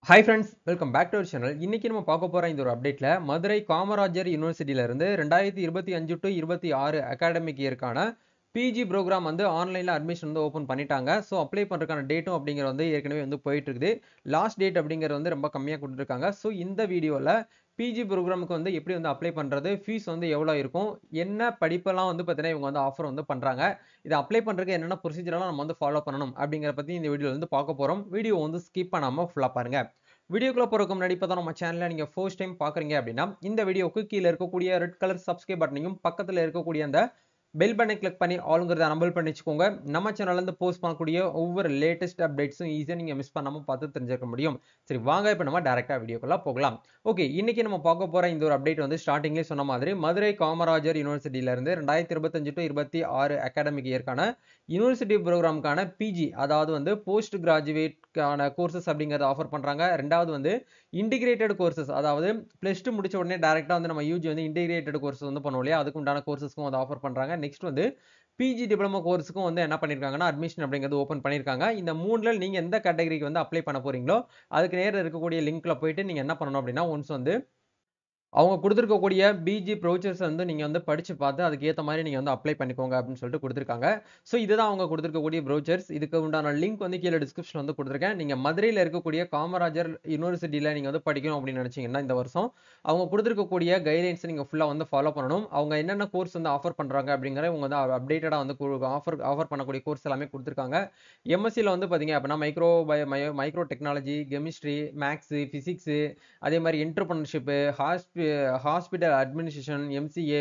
Hi friends, welcome back to our channel. இன்னைக்கு நம்ம பார்க்க போற இந்த ஒரு அப்டேட்ல மதுரை காமராஜர் யுனிவர்சிட்டியில இருந்து 2025 டு 26 அகாடமிக் இயர்க்கான பிஜி ப்ரோக்ராம் வந்து ஆன்லைன்ல அட்மிஷன் வந்து ஓப்பன் பண்ணிட்டாங்க. ஸோ அப்ளை பண்றதுக்கான டேட்டும் அப்படிங்கிறது வந்து ஏற்கனவே வந்து போயிட்டு இருக்குது. லாஸ்ட் டேட் அப்படிங்கிறது வந்து ரொம்ப கம்மியா குடுத்துருக்காங்க. ஸோ இந்த வீடியோல பிஜி ப்ரோக்ராமுக்கு வந்து எப்படி வந்து அப்ளை பண்றது? ஃபீஸ் வந்து எவ்வளோ இருக்கும்? என்ன படிப்பெல்லாம் வந்து பார்த்தீங்கன்னா இவங்க வந்து ஆஃபர் வந்து பண்றாங்க. இத அப்ளை பண்றதுக்கு என்னென்ன ப்ரொசீஜர்லாம் நம்ம வந்து ஃபாலோ பண்ணணும் அப்படிங்கிறத பத்தி இந்த வீடியோல வந்து பார்க்க போறோம். வீடியோ வந்து ஸ்கிப் பண்ணாம ஃபுல்லா பாருங்க. வீடியோக்குள்ள போறதுக்கு முன்னாடி இப்போ தான் நம்ம சேனலை நீங்க ஃபர்ஸ்ட் டைம் பார்க்குறீங்க அப்படின்னா இந்த வீடியோக்கு கீழே இருக்கக்கூடிய ரெட் கலர் சப்ஸ்கிரைப் பட்டனையும் பக்கத்தில் இருக்கக்கூடிய அந்த பெல் பட்டனை கிளிக் பண்ணி ஆளுங்கிறத அனபிள் பண்ணி வச்சுக்கோங்க. நம்ம சேனல்ல இருந்து போஸ்ட் பண்ணக்கூடிய ஒவ்வொரு லேட்டஸ்ட் அப்டேட்ஸும் ஈஸியாக நீங்க மிஸ் பண்ணாம பார்த்து தெரிஞ்சுக்க முடியும். சரி, வாங்க இப்போ நம்ம டைரக்டா வீடியோக்குள்ள போகலாம். ஓகே, இன்னைக்கு நம்ம பார்க்க போற இந்த ஒரு அப்டேட் வந்து ஸ்டார்டிங்லேயே சொன்ன மாதிரி மதுரை காமராஜர் யூனிவர்சிட்டியில இருந்து 2025 டு 26 அகாடமிக் இயர்க்கான யூனிவர்சிட்டி ப்ரோக்ராமுக்கான பிஜி, அதாவது வந்து போஸ்ட் கிராஜுவேட்கான கோர்சஸ் அப்படிங்கறத ஆஃபர் பண்றாங்க. ரெண்டாவது வந்து இன்டிகிரேட்டட் கோர்சஸ், அதாவது பிளஸ் டூ முடிச்ச உடனே டைரக்டா வந்து நம்ம யூஜி வந்து இன்டிகிரேட்டட் கோர்சஸ் வந்து பண்ணுவோம் இல்லையா, அதுக்கு உண்டான கோர்சஸ்க்கும் வந்து ஆஃபர் பண்றாங்க. நெக்ஸ்ட் வந்து பிஜி டிப்ளமோ கோர்ஸுக்கும் வந்து என்ன பண்ணிருக்காங்கன்னா அட்மிஷன் அப்படிங்கிறது ஓப்பன் பண்ணிருக்காங்க. இந்த மூணுல நீங்க எந்த கேட்டகரிக்கு வந்து அப்ளை பண்ண போறீங்களோ அதுக்கு நேர இருக்கக்கூடிய லிங்க்ல போயிட்டு நீங்க என்ன பண்ணணும் அப்படின்னா ஒன்ஸ் வந்து அவங்க குடுத்திருக்கக்கூடிய பிஜி ப்ரௌச்சர்ஸ் வந்து நீங்க வந்து படிச்சு பார்த்து அதுக்கு ஏத்த மாதிரி நீங்க வந்து அப்ளை பண்ணிக்கோங்க அப்படின்னு சொல்லிட்டு குடுத்திருக்காங்க. சோ இதுதான் அவங்க குடுத்திருக்கக்கூடிய ப்ரௌச்சர்ஸ். இதுக்கு உண்டான லிங்க் வந்து கீழ டிஸ்கிரிப்ஷன்ல வந்து குடுத்திருக்கேன். நீங்க மதுரையில இருக்கக்கூடிய காமராஜர் யுனிவர்சிட்டியில நீங்க வந்து படிக்கணும் அப்படின்னு நினைச்சீங்கன்னா இந்த வருஷம் அவங்க குடுத்திருக்கக்கூடிய கைட்லைன்ஸ் நீங்க ஃபுல்லா வந்து ஃபாலோ பண்ணணும். அவங்க என்னென்ன கோர்ஸ் வந்து ஆஃபர் பண்றாங்க அப்படிங்கறத இவங்க வந்து அப்டேட்டடா வந்து ஆஃபர் பண்ணக்கூடிய கோர்ஸ் எல்லாமே குடுத்திருக்காங்க. எம்எஸ்சில வந்து பாத்தீங்க அப்படின்னா micro technology, chemistry, maths, physics, அதே மாதிரி entrepreneurship, hospital administration, MCA,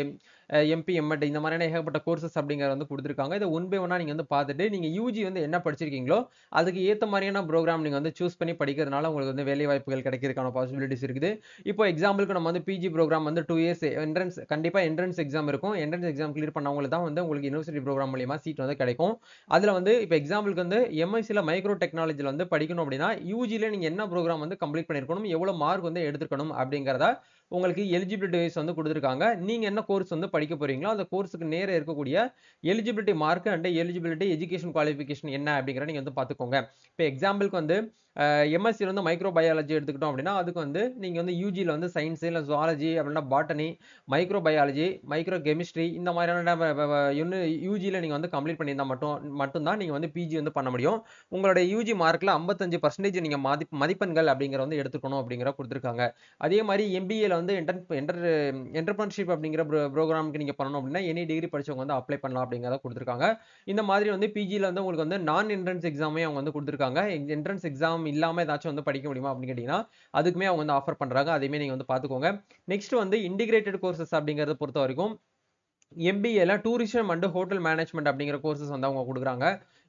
MP, MEd இந்த மாதிரியான ஏகப்பட்ட கோர்சஸ் அப்படிங்கறது வந்து கொடுத்துருக்காங்க. இதை ஒன் பை ஒன்னா நீங்க வந்து பார்த்துட்டு நீங்க யூஜி வந்து என்ன படிச்சிருக்கீங்களோ அதுக்கு ஏத்த மாதிரியான ப்ரோக்ராம் நீங்க வந்து சூஸ் பண்ணி படிக்கிறதுனால உங்களுக்கு வந்து வேலை வாய்ப்புகள் கிடைக்கிறதுக்கான பாசிபிலிட்டிஸ் இருக்குது. இப்போ எக்ஸாம்பிளுக்கு நம்ம வந்து பிஜி ப்ரோக்ராம் வந்து 2 இயர்ஸ் என்ட்ரன்ஸ், கண்டிப்பா என்ட்ரன்ஸ் எக்ஸாம் இருக்கும். என்ட்ரன்ஸ் எக்ஸாம் கிளியர் பண்ணவங்களுக்கு தான் வந்து உங்களுக்கு யூனிவர்சிட்டி ப்ரோக்ராம் மூலியமா சீட் வந்து கிடைக்கும். அதுல வந்து இப்போ எக்ஸாம்பிளுக்கு வந்து எம்எஸ்சில மைக்ரோ டெக்னாலஜில வந்து படிக்கணும் அப்படின்னா யூஜில நீங்க என்ன ப்ரோக்ராம் வந்து கம்ப்ளீட் பண்ணிருக்கணும், எவ்வளவு மார்க் வந்து எடுத்துக்கணும் அப்படிங்கறத உங்களுக்கு எலிஜிபிலிட்டி வைஸ் வந்து கொடுத்துருக்காங்க. நீங்க என்ன கோர்ஸ் வந்து படிக்க போறீங்களோ அந்த கோர்ஸுக்கு நேர இருக்கக்கூடிய eligibility mark and eligibility education qualification என்ன அப்படிங்கறத நீங்க வந்து பாத்துக்கோங்க. இப்போ எக்ஸாம்பிளுக்கு வந்து எம்எஸ்சி வந்து மைக்ரோ பயாலஜி எடுத்துக்கிட்டோம் அப்படின்னா அதுக்கு வந்து நீங்க வந்து யூஜில வந்து சயின்ஸ் இல்ல ஜுவாலஜி அப்படின்னா botany, micro biology, micro chemistry இந்த மாதிரியான யூஜில நீங்க வந்து கம்ப்ளீட் பண்ணியிருந்தா மட்டும்தான் நீங்க வந்து பிஜி வந்து பண்ண முடியும். உங்களுடைய யூஜி மார்க்ல 55% நீங்க மதிப்பெண்கள் அப்படிங்கிற வந்து எடுத்துக்கணும் அப்படிங்கிற கொடுத்துருக்காங்க. அதே மாதிரி எம்பிஏல வந்து என்டர்பிரனர்ஷிப் அப்படிங்கிற ப்ரோக்ராமுக்கு நீங்க பண்ணணும் அப்படின்னா எனி டிகிரி படிச்சவங்க வந்து அப்ளை பண்ணலாம் அப்படிங்கிறத கொடுத்துருக்காங்க. இந்த மாதிரி வந்து பிஜில வந்து உங்களுக்கு வந்து நான் என்ட்ரன்ஸ் எக்ஸாமே அவங்க வந்து கொடுத்துருக்காங்க. என்ட்ரன்ஸ் எக்ஸாம் இல்லாம ஏதாச்சும் வந்து படிக்க முடியுமா அப்படின்னு கேட்டீங்கன்னா அதுக்குமே அவங்க வந்து ஆஃபர் பண்றாங்க. அதையுமே நீங்க வந்து பாத்துக்கோங்க. நெக்ஸ்ட் வந்து இன்டிகிரேட்டட் கோர்சஸ் அப்படிங்கறத பொறுத்த வரைக்கும் எம்பிஏல டூரிசம் அண்ட் ஹோட்டல் மேனேஜ்மெண்ட் அப்படிங்கிற கோர்சஸ் வந்து அவங்க கொடுக்குறாங்க.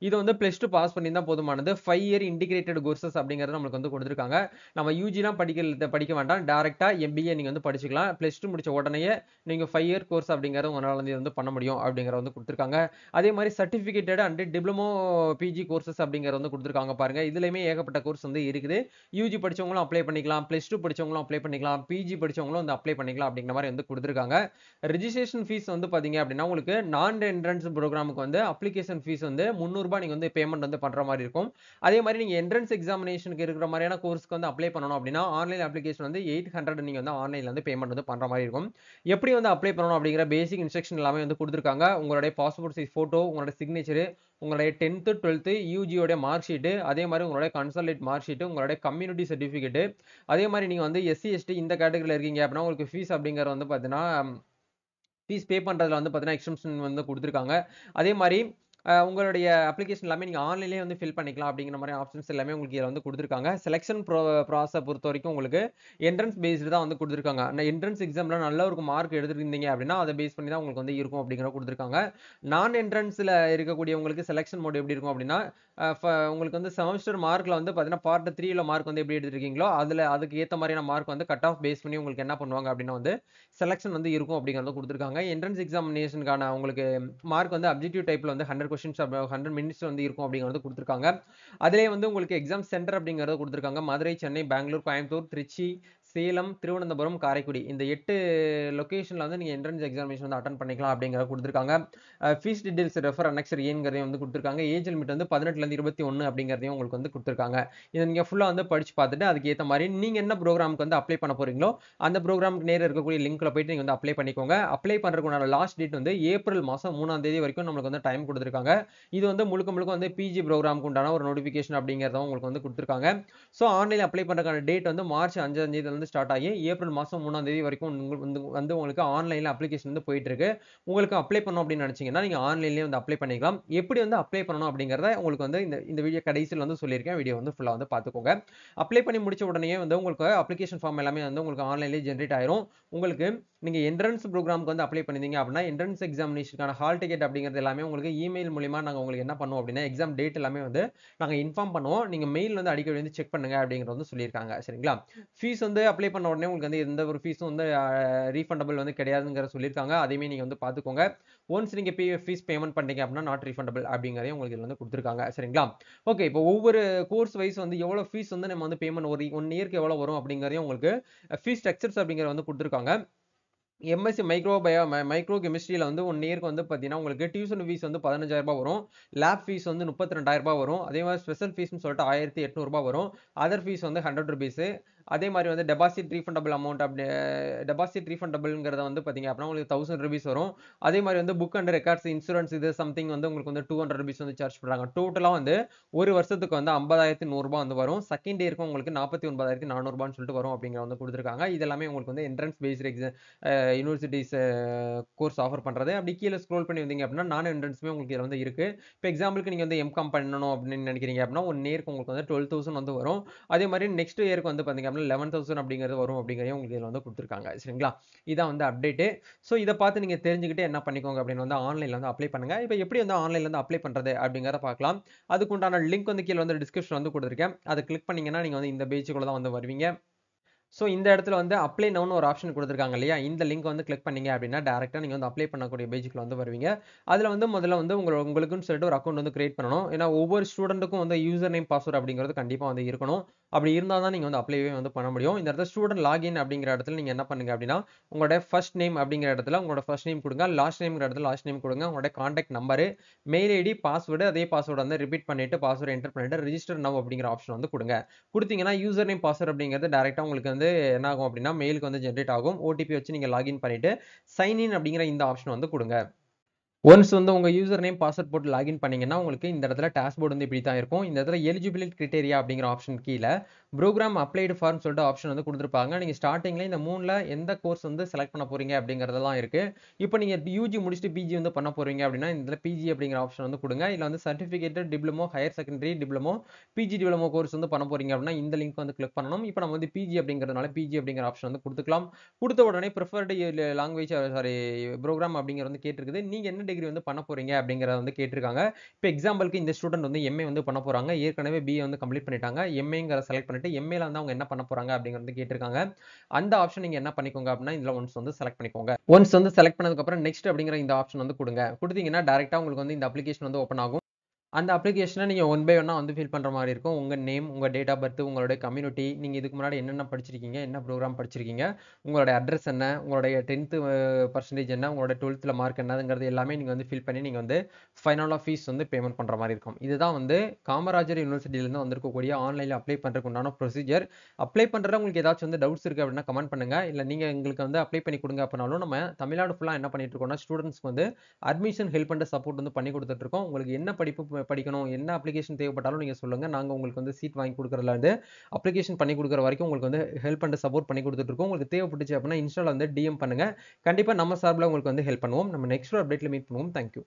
இது வந்து பிளஸ் டூ பாஸ் பண்ணி தான் போதுமானது. 5 இயர் இன்டிகிரேட்டட் கோர்சஸ் அப்படிங்கிறது நம்மளுக்கு வந்து கொடுத்துருக்காங்க. நம்ம யூஜிலாம் படிக்க வேண்டாம், டைரக்டா எம்பிஏ நீங்க வந்து படிச்சுக்கலாம். பிளஸ் டூ முடிச்ச உடனேயே நீங்க 5 இயர் கோர்ஸ் அப்படிங்கறது உங்களால வந்து பண்ண முடியும் அப்படிங்கறத வந்து கொடுத்துருக்காங்க. அதே மாதிரி சர்டிபிகேட்டட் அண்ட் டிப்ளமோ பிஜி கோர்சஸ் அப்படிங்கறது வந்து கொடுத்துருக்காங்க பாருங்க. இதுலயுமே ஏகப்பட்ட கோர்ஸ் வந்து இருக்குது. யூஜி படிச்சவங்களும் அப்ளை பண்ணிக்கலாம், பிளஸ் டூ படிச்சவங்களும் அப்ளை பண்ணிக்கலாம், பிஜி படிச்சவங்களும் வந்து அப்ளை பண்ணிக்கலாம் அப்படிங்கிற மாதிரி வந்து கொடுத்துருக்காங்க. ரெஜிஸ்ட்ரேஷன் ஃபீஸ் வந்து பாத்தீங்க அப்படின்னா உங்களுக்கு நான் என்ட்ரன்ஸ் ப்ரோக்ராமுக்கு வந்து அப்ளிகேஷன் ஃபீஸ் வந்து ₹300 நீங்க வந்து பேமெண்ட் வந்து பண்ற மாதிரி இருக்கும். அதே மாதிரி நீங்க என்ட்ரன்ஸ் எக்ஸாமினேஷனுக்கு இருக்கிற மாதிரியான கோர்ஸ்க்கு வந்து அப்ளை பண்ணணும் அப்படின்னா ஆன்லைன் அப்ளிகேஷன் வந்து 800 நீங்க வந்து ஆன்லைன்ல வந்து பேமெண்ட் வந்து பண்ற மாதிரி இருக்கும். எப்படி வந்து அப்ளை பண்ணணும் அப்படிங்கிற பேசிக் இன்ஸ்ட்ரக்ஷன் எல்லாமே வந்து கொடுத்துருக்காங்க. உங்களுடைய பாஸ்போர்ட் சைஸ் போட்டோ, உங்களுடைய சிக்னேச்சர், உங்களுடைய 10th 12th யூஜியோட மார்க் ஷீட், அதே மாதிரி உங்களுடைய கன்சல்டேட் மார்க் ஷீட், உங்களுடைய கம்யூனிட்டி சர்டிபிகேட், அதே மாதிரி நீங்க வந்து எஸ்சி எஸ்டி இந்த கேட்டகரியில இருக்கீங்க அப்படின்னா உங்களுக்கு ஃபீஸ் அப்படிங்கறது வந்து பாத்தீங்கன்னா ஃபீஸ் பே பண்றதுல வந்து பார்த்தீங்கன்னா எக்ஸ்டென்ஷன் வந்து குடுத்துருக்காங்க. அதே மாரி உங்களுடைய அப்ளிகேஷன் எல்லாமே நீங்க ஆன்லைன்லயே வந்து ஃபில் பண்ணிக்கலாம் அப்படிங்கிற மாரி ஆப்ஷன்ஸ் எல்லாமே உங்களுக்கு இதுல வந்து குடுத்துருக்காங்க. செலக்ஷன் ப்ராசஸ பொறுத்தவரைக்கும் உங்களுக்கு என்ட்ரன்ஸ் பேஸ்டு தான் வந்து குடுத்துருக்காங்க. என்ட்ரன்ஸ் எக்ஸாம்ல நல்ல ஒரு மார்க் எடுத்திருந்தீங்க அப்படின்னா அத பேஸ் பண்ணி தான் உங்களுக்கு வந்து இருக்கும் அப்படிங்கிறத குடுத்துருக்காங்க. நான் என்ட்ரன்ஸ்ல இருக்கக்கூடியவங்களுக்கு செலக்ஷன் மோட் எப்படி இருக்கும் அப்படின்னா, உங்களுக்கு வந்து செமஸ்டர் மார்க்ல வந்து பார்த்தீங்கன்னா பார்ட் 3ல மார்க் வந்து எப்படி எடுத்திருக்கீங்களோ அதுக்கு ஏத்த மாரியான மார்க் வந்து கட் ஆஃப் பேஸ் பண்ணி உங்களுக்கு என்ன பண்ணுவாங்க அப்படின்னா வந்து செலக்ஷன் வந்து இருக்கும் அப்படிங்கிறத குடுத்துருக்காங்க. என்ட்ரன்ஸ் எக்ஸாமினேஷனுக்கான உங்களுக்கு மார்க் வந்து அப்ஜெக்டிவ் டைப்ல வந்து 100 கொஸ்டின்ஸ் 100 மினிட்ஸ் வந்து இருக்கும் அப்படிங்கிறது குடுத்துருக்காங்க. அதிலேயே வந்து உங்களுக்கு எக்ஸாம் சென்டர் அப்படிங்கிறத குடுத்துருக்காங்க. மதுரை, சென்னை, பெங்களூர், கோயம்புத்தூர், திருச்சி, சேலம், திருவனந்தபுரம், காரைக்குடி இந்த 8 லொகேஷன்ல வந்து நீங்க என்ட்ரன்ஸ் எக்ஸாமினேஷன் வந்து அட்டெண்ட் பண்ணிக்கலாம் அப்படிங்கிறத குடுத்துருக்காங்க. ஃபீஸ் டீடைல்ஸ் ரெஃபர் அனெக்ஸர் ஏங்கிறதையும் வந்து குடுத்துருக்காங்க. ஏஜ் லிமிட் வந்து 18ல இருந்து 21 அப்படிங்கிறதையும் உங்களுக்கு வந்து குடுத்துருக்காங்க. இத நீங்க ஃபுல்லா வந்து படிச்சு பார்த்துட்டு அதுக்கு ஏத்த மாரி நீங்க என்ன ப்ரோகிராம்க்கு வந்து அப்ளை பண்ண போறீங்களோ, அந்த ப்ரோகிராம்க்கு நேரா இருக்கக்கூடிய லிங்க்ல போயிட்டு நீங்க வந்து அப்ளை பண்ணிக்கோங்க. அப்ளை பண்றதுக்குண்டான லாஸ்ட் டேட் வந்து ஏப்ரல் மாசம் 3ஆம் தேதி வரைக்கும் நம்மளுக்கு வந்து டைம் குடுத்துருக்காங்க. இது வந்து முழுக்க முழுக்க வந்து பிஜி ப்ரோகிராம்க்கு உண்டான ஒரு நோட்டிஃபிகேஷன் அப்படிங்கிறத உங்களுக்கு வந்து குடுத்துருக்காங்க. ஸோ ஆன்லைன்ல அப்ளை பண்றதுக்கான டேட் வந்து மார்ச் 5ஆம் தேதியிலிருந்து ஸ்டார்ட் ஆகி ஏப்ரல் மாசம் 3ஆம் தேதி வரைக்கும் வந்து உங்களுக்கு ஆன்லைன்ல அப்ளிகேஷன் வந்து போயிட்டு இருக்கு. உங்களுக்கு அப்ளை பண்ணணும் அப்படின்னு நினைச்சீங்கன்னா நீங்க ஆன்லைன்லயே வந்து அப்ளை பண்ணிக்கலாம். எப்படி வந்து அப்ளை பண்ணணும் அப்படிங்கிறத உங்களுக்கு வந்து இந்த இந்த வீடியோ கடைசியில வந்து சொல்லியிருக்கேன். வீடியோ வந்து ஃபுல்லா வந்து பார்த்துக்கோங்க. அப்ளை பண்ணி முடிச்ச உடனேயே வந்து உங்களுக்கு அப்ளிகேஷன் ஃபார்ம் எல்லாமே வந்து உங்களுக்கு ஆன்லைன்லயே ஜெனரேட் ஆயிரும். உங்களுக்கு நீங்க என்ட்ரன்ஸ் ப்ரோகிராம்க்கு வந்து அப்ளை பண்ணிருந்தீங்க அப்படின்னா என்ட்ரன்ஸ் எக்ஸாமினேஷனுக்கான ஹால் டிக்கெட் அப்படிங்கிறது எல்லாமே உங்களுக்கு இமெயில் மூலியமா நாங்க உங்களுக்கு என்ன பண்ணுவோம் அப்படின்னா எக்ஸாம் டேட் எல்லாமே வந்து நாங்க இன்ஃபார்ம் பண்ணுவோம். நீங்க மெயில் வந்து அடிக்கடி வந்து செக் பண்ணுங்க அப்படிங்கிறது வந்து சொல்லியிருக்காங்க. சரிங்களா? ஃபீஸ் வந்து அப்ளை பண்ண உடனே உங்களுக்கு வந்து எந்த ஒரு ஃபீஸும் வந்து ரீஃபண்டபிள் வந்து கிடையாதுங்கிறத சொல்லியிருக்காங்க. அதையுமே நீங்க வந்து பார்த்துக்கோங்க. ஒன்ஸ் நீங்க ஃபீஸ் பேமெண்ட் பண்ணீங்க அப்படின்னா நாட் ரீஃபண்டபிள் அப்படிங்கிறதையும் உங்களுக்கு இதுல வந்து குடுத்துருக்காங்க. சரிங்களா? ஓகே. இப்போ ஒவ்வொரு கோர்ஸ் வைஸ் வந்து எவ்வளவு ஃபீஸ் வந்து நம்ம வந்து பேமெண்ட் ஒரு 1 இயர்க்கு எவ்வளவு வரும் அப்படிங்கிறதையும் உங்களுக்கு ஃபீஸ் ஸ்ட்ரக்சர்ஸ் அப்படிங்கிறத வந்து குடுத்துருக்காங்க. எம்எஸ்சி மைக்ரோ கெமிஸ்ட்ரியில வந்து 1 இயர்க்கு வந்து பார்த்தீங்கன்னா, உங்களுக்கு டியூஷன் ஃபீஸ் வந்து ரூ. 15,000 வரும். லேப் ஃபீஸ் வந்து ரூ. 32,000 வரும். அதே மாரி ஸ்பெஷல் ஃபீஸ்ன்னு சொல்லிட்டு ரூ. 1,800 வரும். அதர் ஃபீஸ் வந்து ₹100. அதே மாரி வந்து டெபாசிட் ரீஃபண்டபிள் அமௌண்ட் டெபாசிட் ரீஃபண்டபிள்ங்கிறத வந்து பார்த்தீங்க அப்படின்னா, உங்களுக்கு ₹1,000 வரும். அதே மாரி வந்து புக் அண்ட் ரெக்கார்ட்ஸ், இன்சூரன்ஸ் இது சம்திங் வந்து உங்களுக்கு வந்து ₹200 வந்து சார்ஜ் பண்றாங்க. டோட்டலா வந்து ஒரு வருஷத்துக்கு வந்து ₹50,100 வந்து வரும். செகண்ட் இயர்க்கு உங்களுக்கு ₹49,400 சொல்லிட்டு வரும் அப்படிங்கிறத வந்து குடுத்துருக்காங்க. இது எல்லாமே உங்களுக்கு வந்து entrance based universities course offer பண்றது. அப்படி கீழ ஸ்க்ரோல் பண்ணி வந்தீங்க அப்படின்னா, நான் என்ட்ரன்ஸுமே உங்களுக்கு இதுல வந்து இருக்கு. இப்ப எக்ஸாம்பிளுக்கு நீங்க வந்து எம்.காம் பண்ணணும் அப்படின்னு நினைக்கிறீங்க அப்படின்னா, 1 இயர்க்கு உங்களுக்கு வந்து 12,000 வந்து வரும். அதே மாரி நெக்ஸ்ட் இயர்க்கு வந்து பார்த்தீங்க அப்படின்னா, 11,000 அப்படிங்கிறது வரும் அப்படிங்கிறதையும் உங்களுக்கு இதுல வந்து குடுத்துருக்காங்க. சரிங்களா? இதான் வந்து அப்டேட்டு. ஸோ இத பார்த்து நீங்க தெரிஞ்சுக்கிட்டு என்ன பண்ணிக்கோங்க அப்படின்னு வந்து ஆன்லைன்ல வந்து அப்ளை பண்ணுங்க. இப்ப எப்படி வந்து ஆன்லைன்ல இருந்து அப்ளை பண்றது அப்படிங்கிறத பார்க்கலாம். அதுக்கு உண்டான லிங்க் வந்து கீழ வந்து டிஸ்கிரிப்ஷன்ல வந்து குடுத்துருக்கேன். அத கிளிக் பண்ணீங்கன்னா, நீங்க வந்து இந்த பேஜுக்குள்ள தான் வந்து வருவீங்க. ஸோ இந்த இடத்துல வந்து அப்ளை நவுன்னு ஒரு ஆப்ஷன் குடுத்துருக்காங்க இல்லையா? இந்த லிங்க் வந்து கிளிக் பண்ணீங்க அப்படின்னா, டைரக்ட்டா நீங்க வந்து அப்ளை பண்ணக்கூடிய பேஜுக்குள்ள வந்து வருவீங்க. அதுல வந்து முதல்ல வந்து உங்களுக்குன்னு சொல்லிட்டு ஒரு அக்கவுண்ட் வந்து கிரியேட் பண்ணணும். ஏன்னா ஒவ்வொரு ஸ்டூடெண்ட்டுக்கும் வந்து யூசர் நேம், பாஸ்வேர்ட் அப்படிங்கிறது கண்டிப்பா வந்து இருக்கணும். அப்படி இருந்தா தான் நீங்க வந்து அப்ளைவே வந்து பண்ண முடியும். இந்த இடத்துல ஸ்டூடெண்ட் லாகின் அப்படிங்கிற இடத்துல நீங்க என்ன பண்ணுங்க அப்படின்னா, உங்களோட ஃபர்ஸ்ட் நேம் அப்படிங்கிற இடத்துல உங்களோட ஃபர்ஸ்ட் நேம் குடுங்க. லாஸ்ட் நேம்ங்கிற இடத்துல லாஸ்ட் நேம் குடுங்க. உங்களோட contact number, mail ID, password அதே பாஸ்வேர்ட் வந்து ரிப்பீட் பண்ணிட்டு பாஸ்வேர்ட் என்டர் பண்ணிட்டு ரிஜிஸ்டர் நவ் அப்படிங்கிற ஆப்ஷன் வந்து குடுங்க. குடுத்தீங்கன்னா யூசர் நேம், பாஸ்வேர்ட் அப்படிங்கிறது டைரக்ட்டா உங்களுக்கு வந்து என்ன ஆகும் அப்படின்னா, மெயிலுக்கு வந்து ஜெனரேட் ஆகும். ஓடிபி வச்சு நீங்க லாகின் பண்ணிட்டு, சைன் இன் அப்படிங்கிற இந்த ஆப்ஷன் வந்து குடுங்க. ஒன்ஸ் வந்து உங்க யூசர் நேம், பாஸ்வேர்ட் போட்டு லாகின் பண்ணீங்கன்னா, உங்களுக்கு இந்த இடத்துல டாஷ்போர்ட் வந்து இப்படி தான் இருக்கும். இந்த இடத்துல எலிஜிபிலிட்டி கிரைட்டீரியா அப்படிங்கிற ஆப்ஷன் கீழ புரோகிராம் அப்ளைடு ஃபார்ம் சொல்லிட்டு ஆப்ஷன் வந்து குடுத்திருப்பாங்க. நீங்க ஸ்டார்ட்டிங்ல இந்த 3ல எந்த கோர்ஸ் வந்து செலக்ட் பண்ண போறீங்க அப்படிங்கிறதெல்லாம் இருக்கு. இப்போ நீங்க யூஜி முடிச்சுட்டு பிஜி வந்து பண்ண போறீங்க அப்படின்னா, இந்த இடத்துல பிஜி அப்படிங்கிற ஆப்ஷன் வந்து குடுங்க. இல்ல வந்து certificate, diploma, higher secondary diploma, PG diploma course வந்து பண்ண போறீங்க அப்படின்னா, இந்த லிங்க் வந்து கிளிக் பண்ணணும். இப்போ நம்ம வந்து பிஜி அப்படிங்கிறதுனால பிஜி அப்படிங்கிற ஆப்ஷன் வந்து குடுத்துக்கலாம். குடுத்த உடனே பிரிஃபர்டு லாங்குவேஜ் சாரி புரோகிராம் அப்படிங்கிறது வந்து கேட்டிருக்குது. நீங்க என்ன டிகிரி வந்து பண்ண போறீங்க அப்படிங்கிறத வந்து கேட்டிருக்காங்க. இப்போ எக்ஸாம்பிளுக்கு இந்த ஸ்டூடெண்ட் வந்து எம்ஏ வந்து பண்ண போறாங்க. ஏற்கனவே பிஏ வந்து கம்ப்ளீட் பண்ணிட்டாங்க. எம்ஏங்கிறத செலக்ட் பண்ணிட்டு எம்ஏல வந்து அவங்க என்ன பண்ண போறாங்க அப்படிங்கிறது கேட்டிருக்காங்க. அந்த ஆப்ஷன் நீங்க என்ன பண்ணிக்கோங்க அப்படின்னா, இதுல ஒன்ஸ் வந்து செலக்ட் பண்ணிக்கோங்க. ஒன்ஸ் வந்து செலக்ட் பண்ணதுக்கு அப்புறம் நெக்ஸ்ட் அப்படிங்கிற இந்த ஆப்ஷன் வந்து குடுங்க. குடுத்தீங்கன்னா டைரக்ட்டா உங்களுக்கு வந்து இந்த அப்ளிகேஷன் வந்து ஓப்பன் ஆகும். அந்த அப்ளிகேஷன நீங்க ஒன் பை ஒன்னா வந்து ஃபில் பண்ற மாரி இருக்கும். உங்க நேம், உங்க டேட் ஆஃப் பர்த், உங்களுடைய கம்யூனிட்டி, நீங்க இதுக்கு முன்னாடி என்னென்ன படிச்சிருக்கீங்க, என்ன புரோகிராம் படிச்சிருக்கீங்க, உங்களுடைய அட்ரஸ் என்ன, உங்களுடைய 10th பெர்சன்டேஜ் என்ன, உங்களோட 12th மார்க் என்னதுங்கிறது எல்லாமே நீங்க வந்து ஃபில் பண்ணி நீங்க வந்து ஃபைனலா ஃபீஸ் வந்து பேமெண்ட் பண்ற மாரி இருக்கும். இதுதான் வந்து காமராஜர் யுனிவர்சிட்டியிலிருந்து வந்திருக்கக்கூடிய ஆன்லைன்ல அப்ளை பண்றதுக்கு உண்டான ப்ரொசீஜர். அப்ளை பண்றதுல உங்களுக்கு ஏதாச்சும் வந்து டவுட்ஸ் இருக்கு அப்படின்னா கமெண்ட் பண்ணுங்க. இல்ல நீங்க எங்களுக்கு வந்து அப்ளை பண்ணி குடுங்க அப்படினாலும் நம்ம தமிழ்நாடு ஃபுல்லா என்ன பண்ணிட்டு இருக்கோம்னா ஸ்டூடண்ட்ஸ்க்கு வந்து அட்மிஷன் ஹெல்ப் அண்ட் சப்போர்ட் வந்து பண்ணி குடுத்துட்டு இருக்கோம். உங்களுக்கு என்ன படிப்பு படிக்கணும், என்ன அப்ளிகேஷன் தேவைப்பட்டாலும் நீங்க சொல்லுங்க. நாங்க உங்களுக்கு வந்து சீட் வாங்கி குடுக்கறதுல இருந்து அப்ளிகேஷன் பண்ணி குடுக்குற வரைக்கும் உங்களுக்கு வந்து ஹெல்ப் அண்ட் சப்போர்ட் பண்ணி குடுத்துட்டு இருக்கோம். உங்களுக்கு தேவைப்பட்டுச்சு அப்படின்னா இன்ஸ்டால வந்து டிஎம் பண்ணுங்க. கண்டிப்பா நம்ம சார்புல உங்களுக்கு வந்து ஹெல்ப் பண்ணுவோம். நம்ம நெக்ஸ்ட் ஒரு அப்டேட்ல மீட் பண்ணுவோம். Thank you.